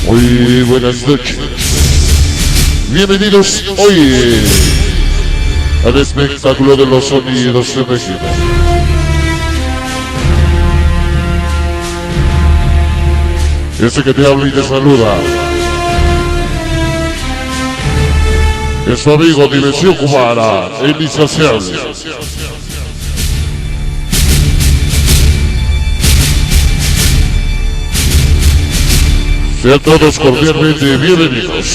Muy buenas noches. Bienvenidos hoy al espectáculo de los sonidos de México. Ese que te habla y te saluda es su amigo Dimensión Cubana, el insaciable. Sean todos cordialmente bienvenidos.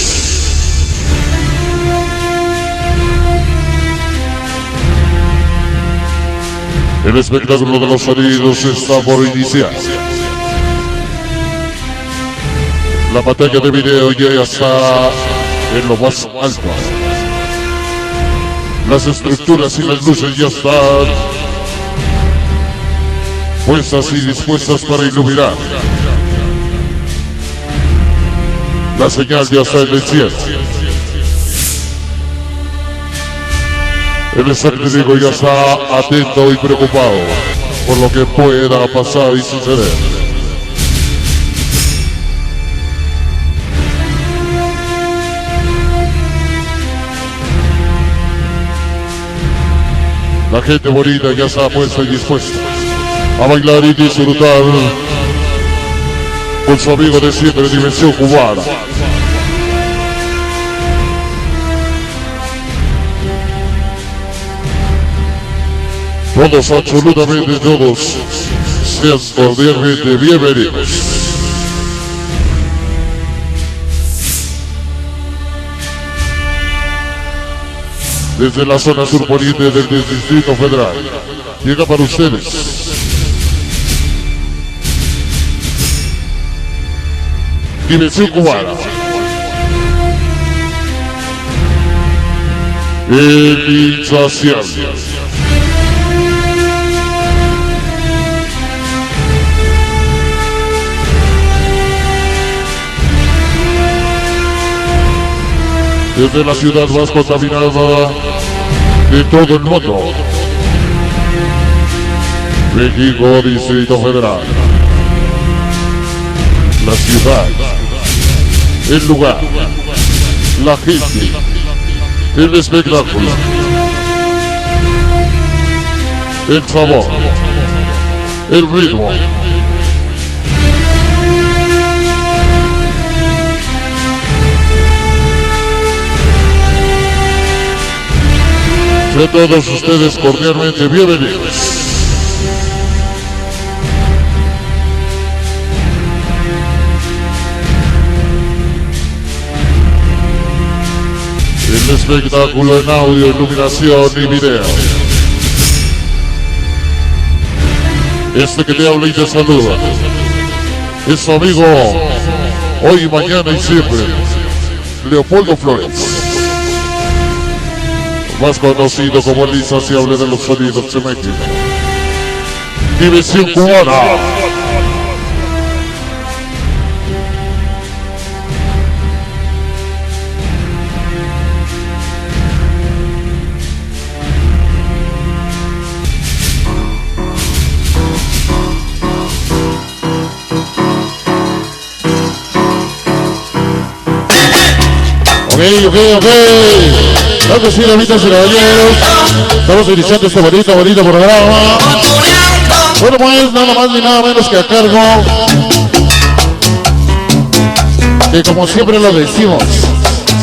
El espectáculo de los sonidos está por iniciar. La pantalla de video ya está en lo más alto. Las estructuras y las luces ya están puestas y dispuestas para iluminar. La señal ya está en el cielo. El escéptico ya está atento y preocupado por lo que pueda pasar y suceder. La gente bonita ya está puesta y dispuesta a bailar y disfrutar con su amigo de siempre, Dimensión Cubana. Todos, absolutamente todos, sean cordialmente bienvenidos. Desde la zona surponiente del Distrito Federal, llega para ustedes Dimensión Cubana, el insaciable. Desde la ciudad más contaminada de todo el mundo, México, Distrito Federal. La ciudad, el lugar, la gente, el espectáculo, el sabor, el ritmo. Sean todos ustedes cordialmente bienvenidos. El espectáculo en audio, iluminación y video. Este que te habla y te saluda es su amigo hoy, mañana y siempre, Leopoldo Flores, más conocido como el insaciable de los sonidos de México. Dimensión Cubana. Ok. Claro que sí, damas y caballeros, estamos iniciando este bonito programa. Bueno, pues nada más ni nada menos que a cargo que, como siempre lo decimos,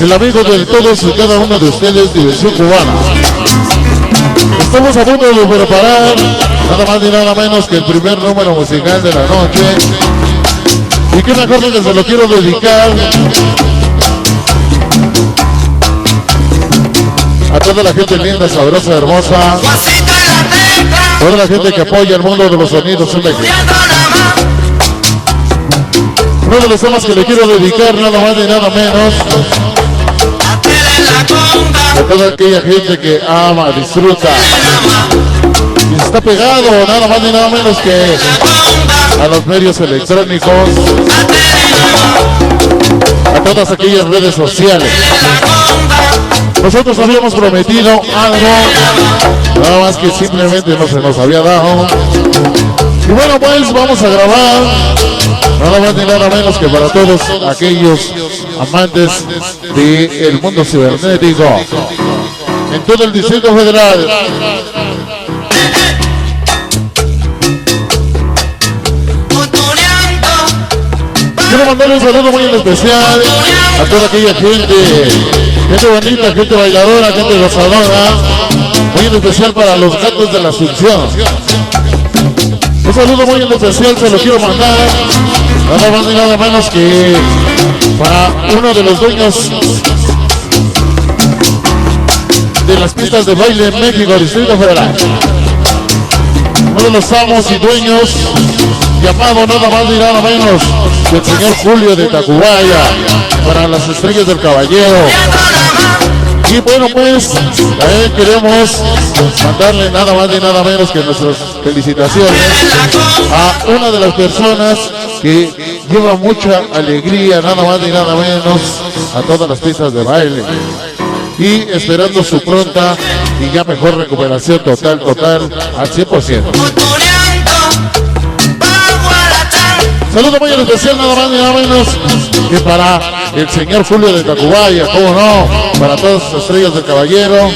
el amigo de todos y cada uno de ustedes, Dimensión Cubana. Estamos a punto de preparar nada más ni nada menos que el primer número musical de la noche. Y qué mejor que se lo quiero dedicar a toda la gente linda, sabrosa, hermosa, toda la gente que apoya el mundo de los sonidos en México. Uno de los temas que le quiero dedicar nada más ni nada menos a toda aquella gente que ama, disfruta y está pegado nada más ni nada menos que a los medios electrónicos, a todas aquellas redes sociales. Nosotros habíamos prometido algo, nada más que simplemente no se nos había dado. Y bueno, pues vamos a grabar nada más ni nada menos que para todos aquellos amantes del mundo cibernético en todo el Distrito Federal. Quiero mandar un saludo muy especial a toda aquella gente bonita, gente bailadora, gente gozadora, muy en especial para los gatos de la Asunción. Un saludo muy especial se lo quiero mandar, nada más ni nada menos que para uno de los dueños de las pistas de baile en México, Distrito Federal. Uno de los amos y dueños, llamado nada más ni nada menos que el señor Julio de Tacubaya, para las Estrellas del Caballero. Y bueno, pues también queremos mandarle nada más ni nada menos que nuestras felicitaciones a una de las personas que lleva mucha alegría, nada más ni nada menos, a todas las pistas de baile. Y esperando su pronta y ya mejor recuperación total al 100%. Saludo muy especial nada más ni nada menos que para el señor Julio de Tacubaya, cómo no, para todas las Estrellas del Caballero,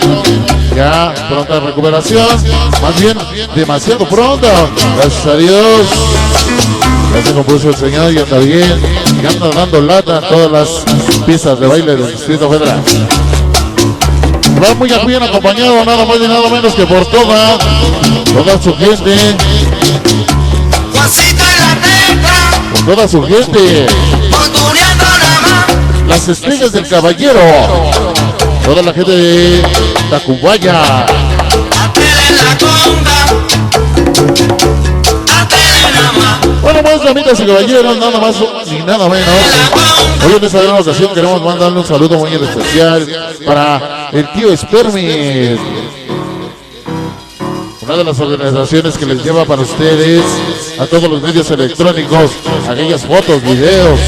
ya pronta recuperación, más bien demasiado pronta, gracias a Dios, ya se compuso el señor y anda bien, y anda dando lata a todas las pistas de baile del Distrito Federal. Va muy bien acompañado nada más ni nada menos que por toda su gente, por toda su gente, las Estrellas del Caballero, toda la gente de Tacubaya. Bueno, pues damitas y caballeros, nada más ni nada menos. Hoy en esta gran ocasión queremos mandarle un saludo muy especial para el tío Spermit, una de las organizaciones que les lleva para ustedes a todos los medios electrónicos aquellas fotos, videos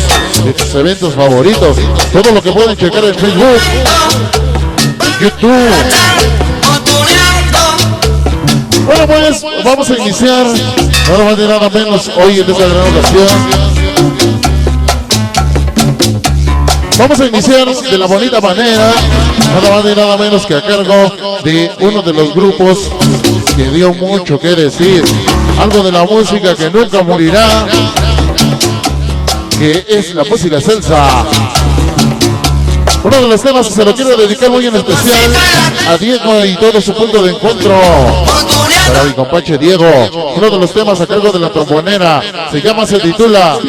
de sus eventos favoritos, todo lo que pueden checar en Facebook, YouTube. Bueno, pues vamos a iniciar nada más ni nada menos hoy en esta gran ocasión. Vamos a iniciar de la bonita manera, nada más ni nada menos que a cargo de uno de los grupos que dio mucho que decir, algo de la música que nunca morirá, que es la música salsa. Uno de los temas que se lo quiero dedicar muy en especial a Diego y todo su punto de encuentro, para mi compache Diego. Uno de los temas a cargo de la trombonera, se titula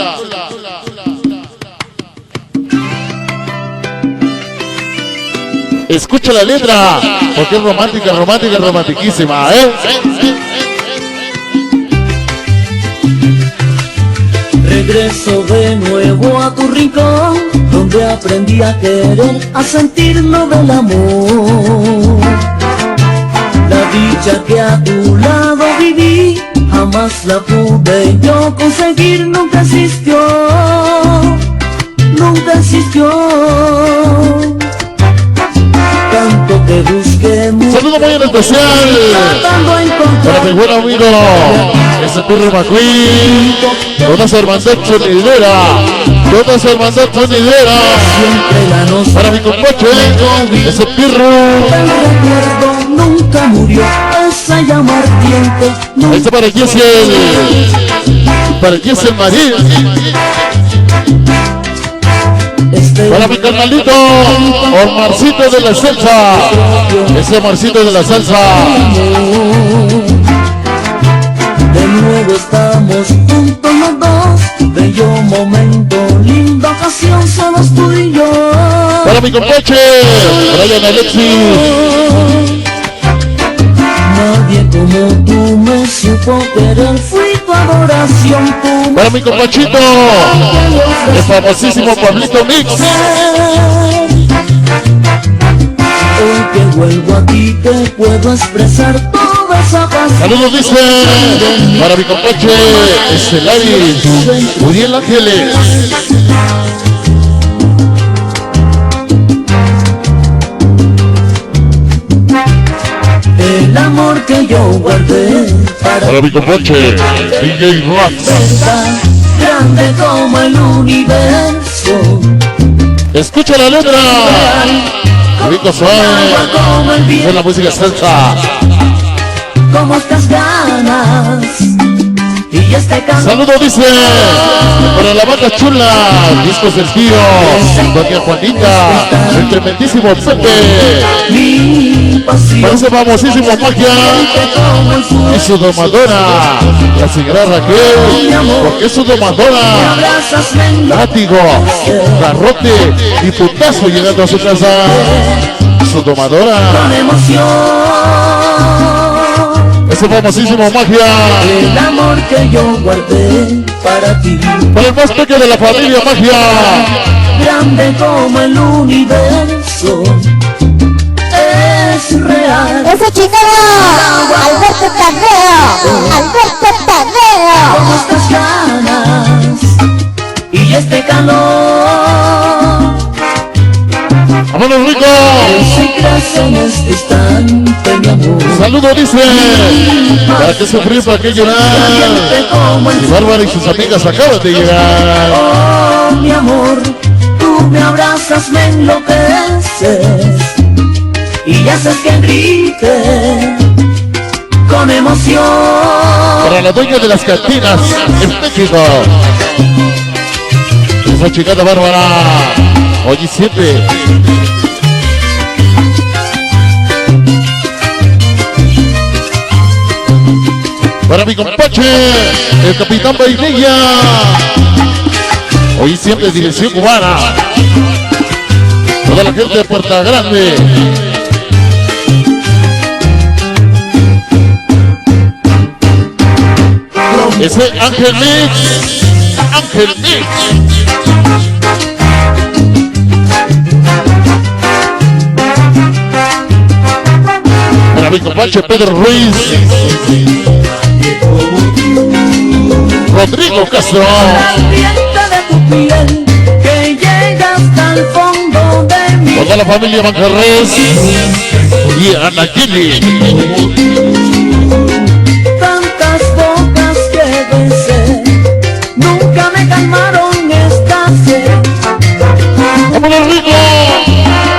escucha la letra, porque es romántica, romantiquísima, ¿eh? Regreso de nuevo a tu rincón, donde aprendí a querer, a sentirlo del amor. La dicha que a tu lado viví, jamás la pude yo conseguir, nunca existió. Tanto que busqué mucho. Saludo muy en especial para mi buen amigo ese Pirro McQueen, toda su hermandad sonidera, para mi compache ese Pirro. El recuerdo nunca murió, esa llama ardiente. Ahí está para Giesel Marín. Para mi carnalito, Omarcito de la salsa, ese Omarcito de la salsa. De nuevo estamos juntos los dos, bello momento, linda ocasión, somos tú y yo. Para mi compache, Brian Alexis. Nadie como tú me supo querer, fui tu adoración, tú. Para mi compachito, el famosísimo Pablito Mix. Hoy que vuelvo a ti te puedo expresar toda esa pasión. Saludos dice para mi compache Estelaris, Uriel Ángeles. El amor que yo guardé para mi compache DJ Rax. grande como el universo. Escucha la letra. Rico suave. Es la música salsa. Como estas ganas y este canto. Saludos dice para la banda chula, discos del tío, doña Juanita, el tremendísimo Pepe, para ese famosísimo Magia y su domadora, la señora Raquel, porque es su domadora, látigo, garrote y putazo llegando a su casa, su domadora. Ese famosísimo Magia. El amor que yo guardé para ti. Para el más pequeño de la familia Magia. Grande como el universo. Es real. Ese chingado Alberto Tadeo. Alberto Tadeo. Como estas ganas y este calor. ¡Vámonos, Rico! Si crees en este instante, mi amor. Saludo dice, ¿para qué sufrir, para qué llorar? Y Bárbara y sus amigas acaban de llegar. Oh, mi amor, tú me abrazas, me enloqueces y haces que grite con emoción. Para la dueña de las cantinas en México, esa chingada Bárbara, oye siempre. Para mi compache, el capitán Vainilla, hoy siempre dirección cubana. Toda la gente de Puerta Grande. Ese Ángel Mix, Ángel Mix. Para mi compache Pedro Ruiz, Rodrigo Castro, De tu piel, que llega hasta el fondo de mi. toda la familia Manjarres y Ana Kili. Tantas bocas que besé, nunca me calmaron esta sed. ¡Vámonos, Rico!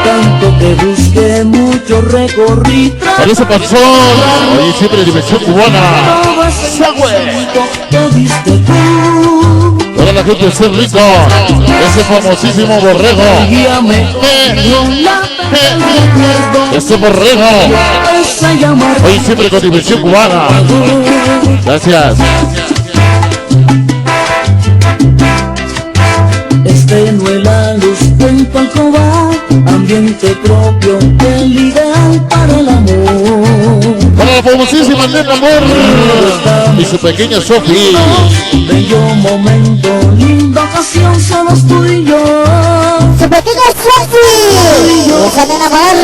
Tanto que busqué, mucho recorrí. Parece Panzón, hoy siempre dimensión cubana. Todo ese momento que diste tú. Para la gente de Ser Rico, ese famosísimo borrego. Guíame con la recuerdo. Ese borrego, Esa llamada. hoy siempre con dimensión cubana. Gracias. Estenue la luz junto al cobar, ambiente propio, el ideal para el amor. Para la famosísima Nena Amor y su pequeña Sofi. Bello momento, linda ocasión, somos tú y yo. Su pequeña Sofi. Esa nena amor.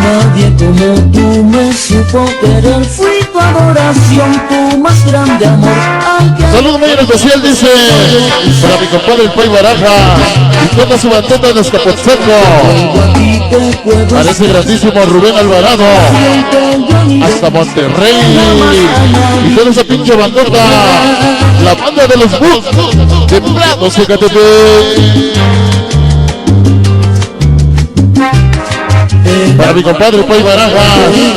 Nadie como tú me supo querer, fui tu adoración, tu más grande amor. Saludos muy en especial, dice, para mi compadre el Pay Baraja y toda su bandota de Escapotzalco. Para ese grandísimo Rubén Alvarado, hasta Monterrey, y toda esa pinche bandota, la banda de los Bus de Prados, Ecatepec. Para mi compadre Pay Baraja,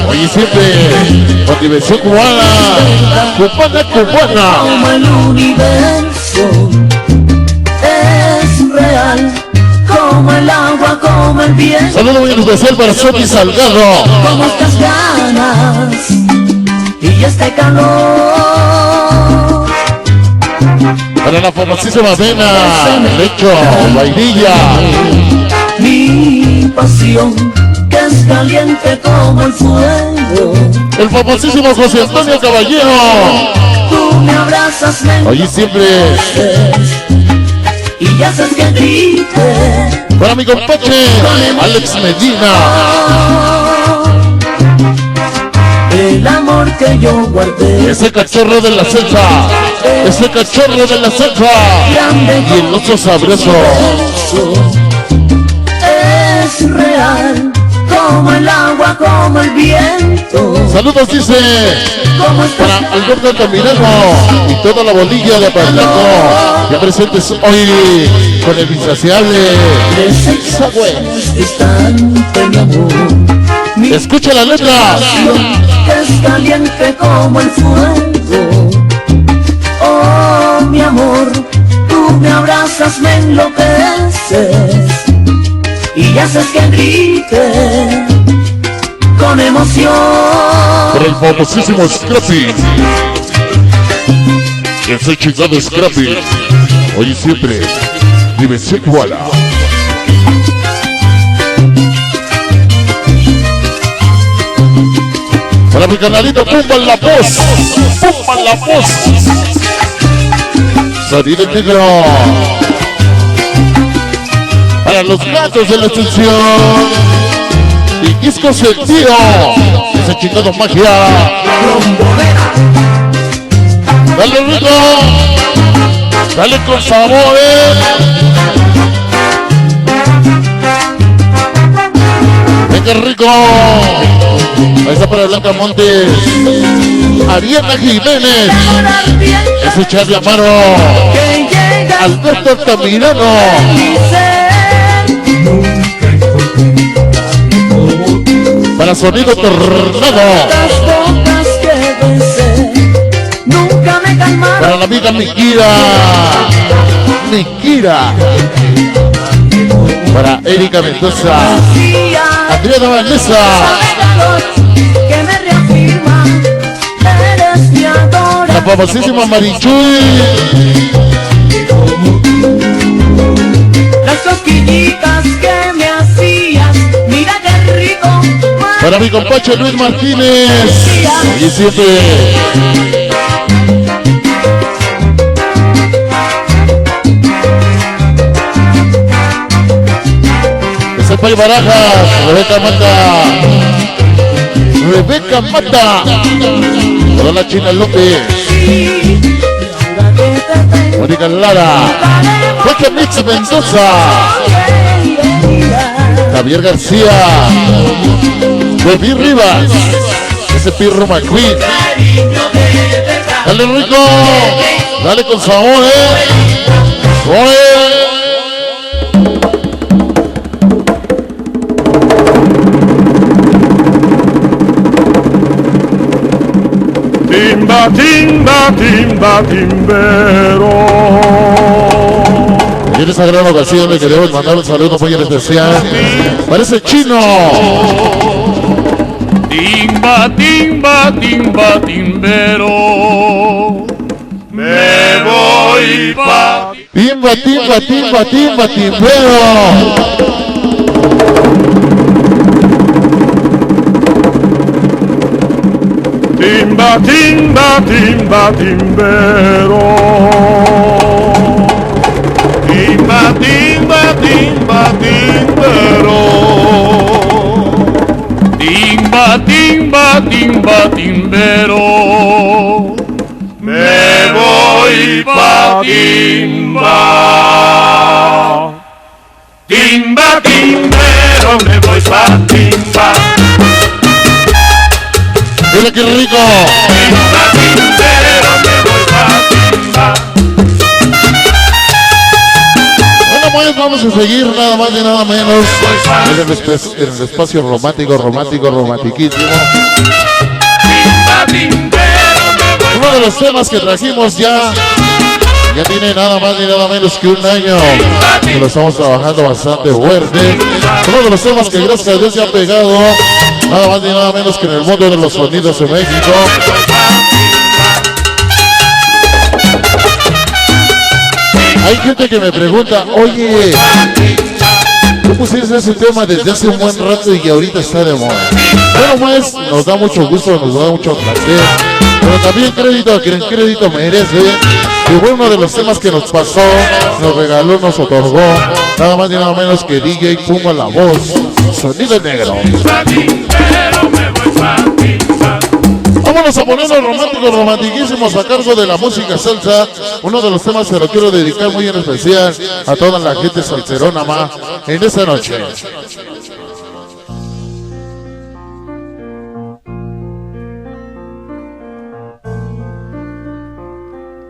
oye siempre, con dimensión cubana, cubana. Como el universo es real, como el agua, como el viento. Saludo muy especial para Sofi Salgado. Como estas ganas y este calor. Para la famosísima avena, lecho, vainilla. Mi pasión, que es caliente como el fuego. El famosísimo José Antonio Caballero. Tú me abrazas, me Oye siempre. y haces que grite. Para mi compache, Alex Medina. El amor que yo guardé. Ese cachorro de la selva. Ese cachorro de la selva. Y el oso sabroso. Es real, como el agua, como el viento. Saludos, dice, Como estás para Alberto Altamirano y toda la bolilla de Pernambuco. Ya presentes hoy con el insaciable Sagüe. distante, mi amor. Mi Escucha la letra. que es caliente como el fuego. Oh, mi amor, tú me abrazas, me enloqueces y haces que grite con emoción. Por el famosísimo Scrappy. Ese chingado Scrappy. Hoy y siempre. Dimensión Koala. Para mi canalito, Pumba en la voz. Pumba en la voz. Sonido negro. Para los gatos de la extensión. Y disco sentido. Ese chingado magia. Dale rico. Dale con sabor, Venga rico. Ahí está para Blanca Montes. Ariana Jiménez. Ese Charlie Amaro. Que llega Alberto Altamirano. Para Sonido Tornado. las bocas que besé nunca me calmaron. Para la amiga Mikira. Mikira. Para Erika Mendoza. Adriana Vanessa. Que me reafirma, eres mi La adora. famosísima Marichuy. Las cosquillitas que me hacías, mira qué rico. Para mi compache Luis Martínez. Y siempre. Ese Pay Barajas. Rebeca Mata. Rebeca Mata. Para la China López. Mónica Lara. Jorge Mix Mendoza. Javier García. Baby Rivas. Ese Pirro McQueen. Dale rico. Dale con sabor, Oye. Timba, timba, timba, timbero. Y en esta gran ocasión le queremos mandar un saludo muy especial para ese chino. Timba, timba, timba, timbero. Me voy pa' Timba, timba, timba, timba, timbero. timba, timba, timba, timbero. Timba, timba, timba, timbero. Timba, timba, timba, timbero. Me voy pa' timba. Timba, timbero, me voy pa' timba. Mira qué rico. Timba, timbero, me voy pa' timba. Bueno, pues vamos a seguir nada más y nada menos en el espacio romántico, romantiquísimo. Timba, timbero, me voy Uno de los temas que trajimos ya tiene nada más ni nada menos que un año que lo estamos trabajando bastante fuerte. Uno de los temas que gracias a Dios ya ha pegado nada más ni nada menos que en el mundo de los sonidos de México. Hay gente que me pregunta, oye, tú pusiste ese tema desde hace un buen rato y ahorita está de moda. Bueno, pues nos da mucho gusto, nos da mucho placer, pero también crédito a quien crédito merece. Y fue uno de los temas que nos pasó, nos regaló, nos otorgó, nada más y nada menos que DJ Puma la voz, Sonido Negro. Vámonos a ponernos románticos, romantiquísimos a cargo de la música salsa. Uno de los temas se lo quiero dedicar muy en especial a toda la gente salserona en esta noche.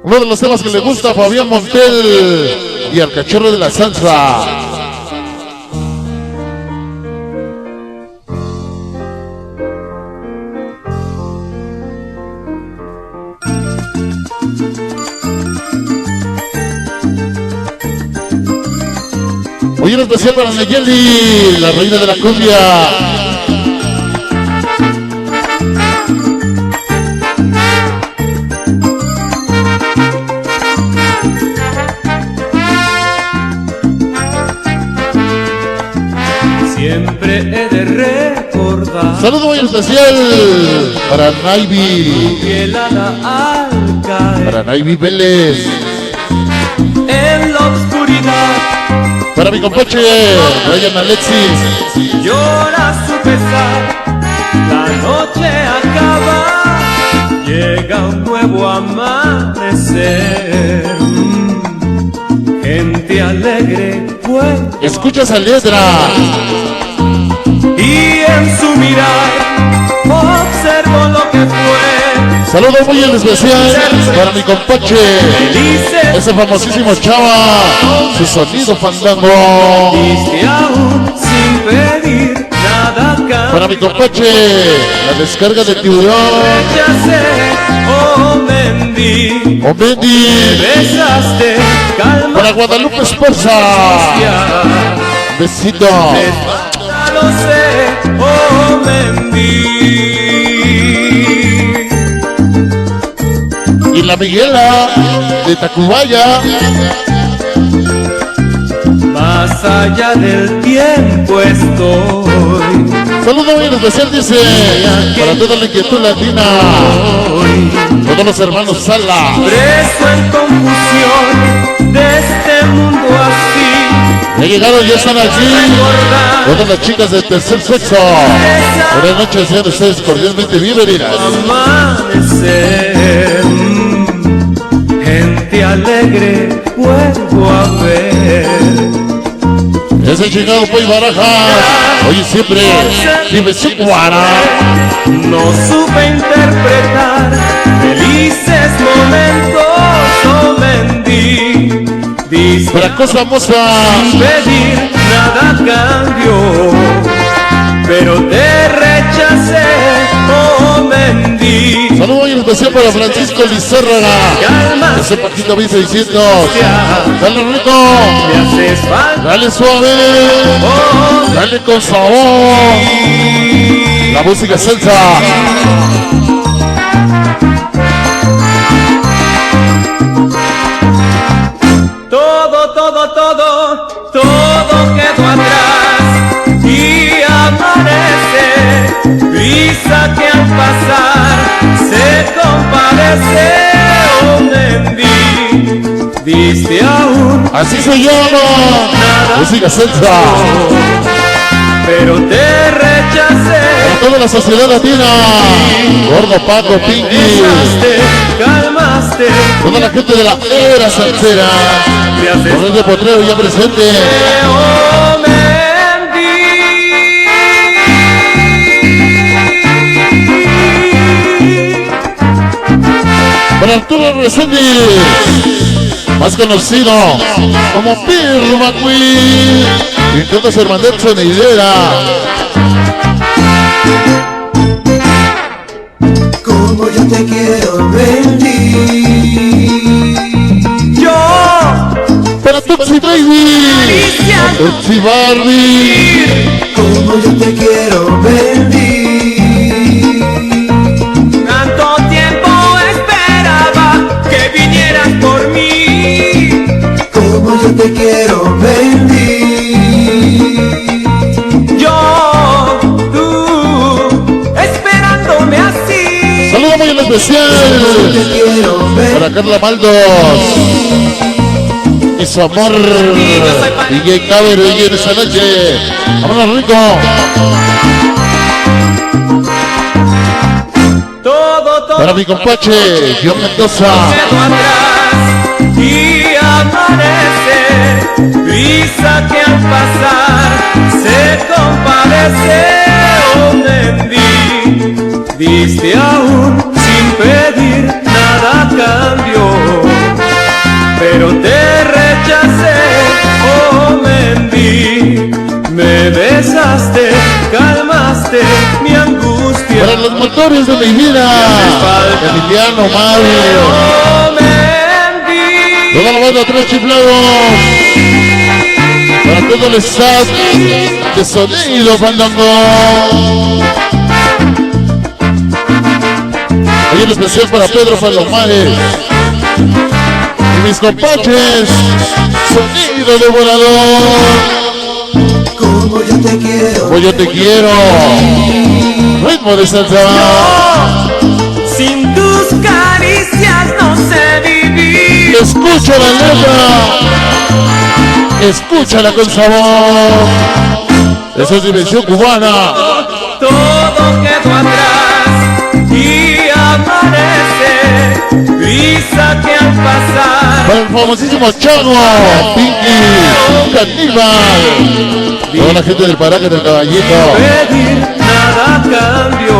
Uno de los temas que le gusta a Fabián Montel y al cachorro de la salsa. Hoy en especial para Nayeli, la reina de la cumbia. Siempre he de recordar. Saludo muy especial para Naivi. Para Naivi Vélez. En la oscuridad. Para mi compache, Ryan Alexis. Llora su pesar. La noche acaba. Llega un nuevo amanecer. Gente alegre, pues. Escucha esa letra. Y en su mirar observo lo que fue. Saludo muy especial para mi compache, ese famosísimo Chava, su sonido fandango. Diste aún sin pedir nada cambio. Para mi compache, la descarga de tiburón. Rechacé, oh Mendy. Oh Mendy. Besaste, calma. Para Guadalupe Esparza. Besito. Lo sé, oh Mendy. Y la Miguela de Tacubaya. Más allá del tiempo estoy. Saludo muy especial, dice, para toda la inquietud latina. Todos los hermanos Sala. Preso en confusión de este mundo así. Ya llegaron, ya están aquí. Todas las chicas del tercer sexo. Buenas noches, sean ustedes cordialmente bienvenidas. Amanecer, gente alegre vuelvo a ver. Ese chingado Poy Baraja, hoy y siempre, vive su guara. No supe interpretar felices momentos, oh Mendy. Para cosa moza. Sin pedir nada a cambio, pero te rechacé, oh Mendy. Saludo muy especial para Francisco Lizárraga. Ese Paquito 1600. Dale rico. Me haces falta. Dale suave. Dale con sabor. La música salsa. Todo quedó atrás y amanece, brisa que al pasar se compadece, oh Mendy, diste aún. Así se llama, música salsa. Pero te rechacé. Para toda la sociedad latina, Gordo, Paco, Pinky, calmaste. Toda la gente de la era salsera, con el de Potrero ya presente. Oh Mendy. Para Arturo Resendi, más conocido como Pirro McQueen, intenta ser hermandad sonidera. Como yo te quiero, Mendy. Yo Para Tuxi Baby, Tuxi Barbie. Como yo te quiero, Mendy. tanto tiempo esperaba que vinieras por mí. Como yo te quiero, Mendy. Yo, tú, esperándome así. Saludo muy en especial Te quiero, para Mendy. Carla Maldos y su amor DJ Caber hoy en esta noche. Vámonos rico. Todo Para mi compache John Mendoza. quedó atrás y amanece, brisa que al pasar se compadece, oh Mendy, diste aún sin pedir nada a cambio. amores de mi vida. Emiliano Mario. Toda la banda Tres Chiflados. Para todo el staff de sonido Fandango. Hoy en especial para Pedro Palomares. Y mis compaches. Sonido devorador. Como yo te quiero. Como yo te quiero. Ritmo de salsa. Sin tus caricias no sé vivir. Escucha la letra. Escúchala con sabor. Esa es dimensión cubana. Todo quedó atrás y amanece brisa que al pasar Para el famosísimo Chano, Pinky, Caníbal. Toda la gente del Paraque del Caballito. pedir nada a cambio,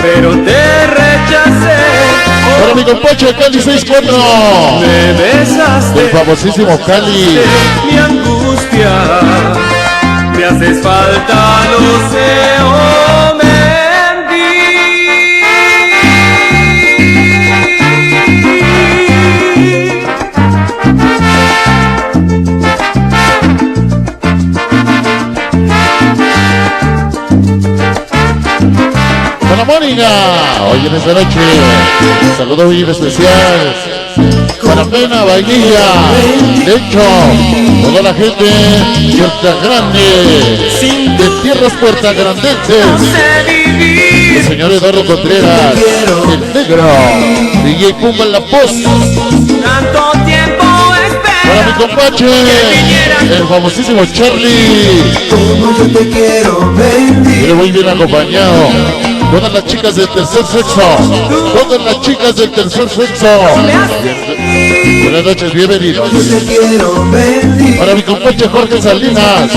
pero te rechacé. Para mi compache Cali 64. Me besaste El famosísimo Cali. mi angustia, me haces falta, lo sé, oh Para Mónica, hoy en esta noche, un saludo muy especial. Para Pena, Vainilla, de hecho, toda la gente de Puerta Grande, de tierras puertagrandenses. El señor Eduardo Contreras, el negro, DJ Pumba en la voz. tanto tiempo Para mi compache, el famosísimo Charlie. Como yo te quiero, baby. Mire, muy bien acompañado. Todas las chicas del tercer sexo. Todas las chicas del tercer sexo. Buenas noches, bienvenidos. Yo te quiero, baby. Para mi compache Jorge Salinas.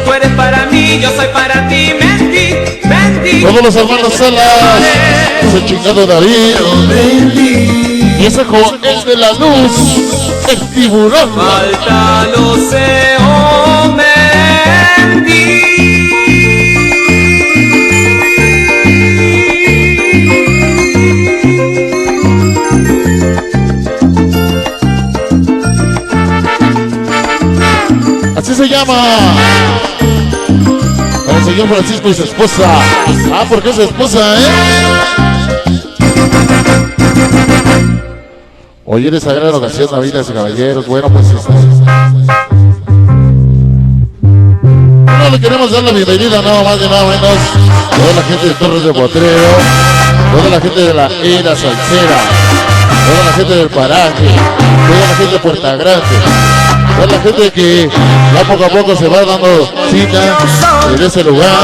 Tú eres para mí, yo soy para ti, mentí, mentí. Todos los hermanos Salas. Ese chingado David. Baby. Y ese joven de la luz. El tiburón. Falta, lo sé, oh mentí. Así se llama. Para el señor Francisco y su esposa. Ah, porque es su esposa, Hoy en esa gran ocasión, damas y caballeros. Bueno, pues no le queremos dar la bienvenida nada más y nada menos a toda la gente de Torres de Potrero, toda la gente de la era salsera, toda la gente del paraje, toda la gente de Puerta Grande, toda la gente que ya poco a poco se va dando cita en ese lugar.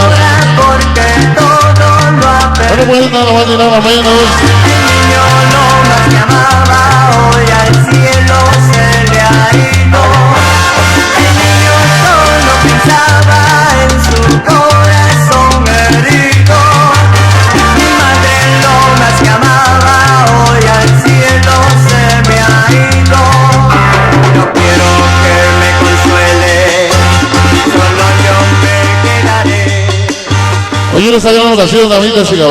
Bueno, pues nada más y nada menos. Hoy en esta gran ocasión, damas y caballeros.